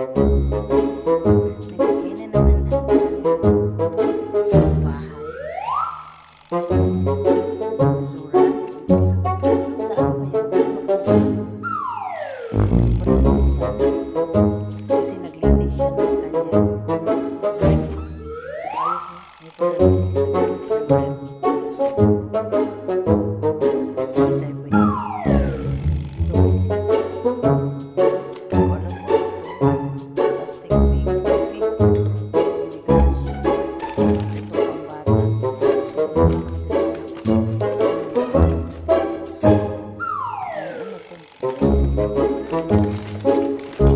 Nagbigay na naman ang bahay. Basura. Saan ba yan? Kasi naglinis siya ng kanyang ayos na. Ito na.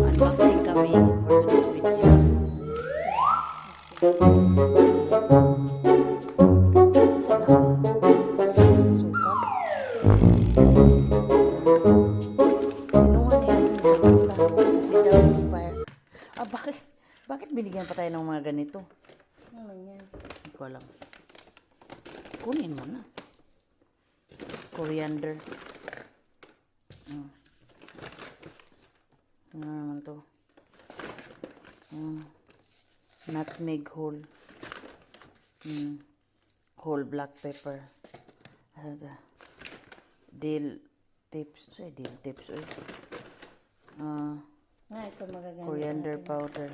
Unboxing kami for today's video. Sana sukat. Kinuha niya yung sakla kasi daw inspire. Bakit binigyan pa tayo ng mga ganito? Ano yan? Hindi ko alam. Kunin mo na. Coriander. Ano naman to? Nutmeg whole. Whole black pepper. Ano to? Dill tips. Say dill tips. Ito magagamit. Coriander natin. powder.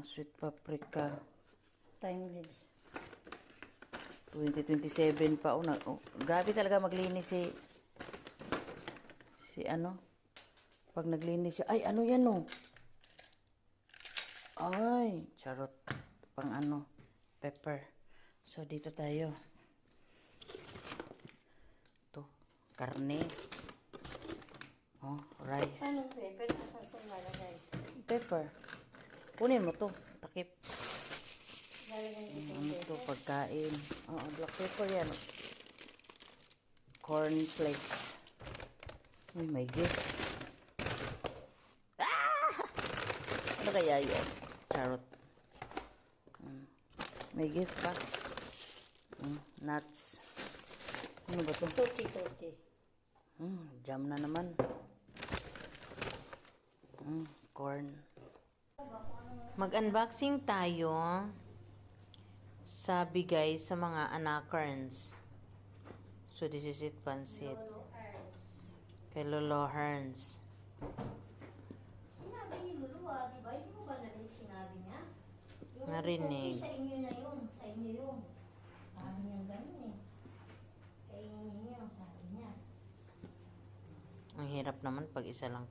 Sweet paprika. Time leaves. 2027 pa. Grabe talaga maglinis si ano. Pag naglinis siya. Ay, ano yan Ay, charot. Pang ano. Pepper. So, dito tayo. Ito. Karne. Rice. Anong pepper? Asan sa malagay? Pepper. Kunin mo to. Takip. Lalagay ito. Ano to? Pagkain. Black pepper yan. Corn flakes. Uy, may gift. Ano kaya yan? Charot. May gift pa. Nuts. Ano ba to? Tuti. Jam na naman. Corn. Mag-unboxing tayo sa bigay sa mga anakarns. So, this is it, pansit. Kay Lolo Hearns. Sinabi ni Lulu, di ba? Hindi mo ba narinig sinabi niya? Yung Narinig. Sa inyo na yun. Sa inyo yun. Sabi niya ganun eh. Kaya inyo yun, sabi niya. Ang hirap naman pag isa lang,